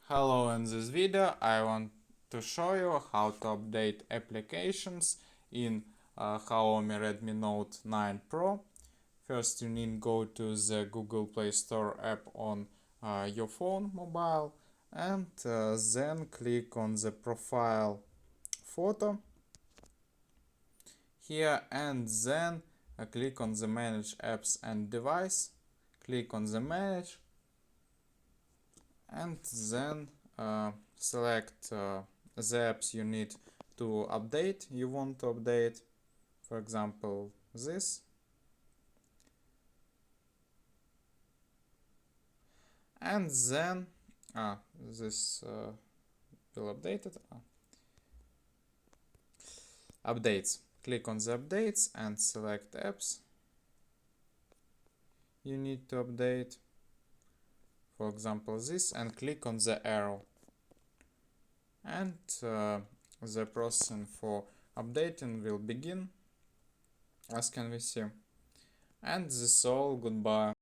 Hello, in this video I want to show you how to update applications in Xiaomi Redmi Note 9 Pro. First you need go to the Google Play Store app on your phone mobile and then click on the profile photo here and then click on the manage apps and device, click on the manage and then select the apps you need to update, you want to update, for example this, and then this will update it. Updates, click on the updates and select apps you need to update, for example this, and click on the arrow, and the processing for updating will begin, as can we see. And this is all. Goodbye.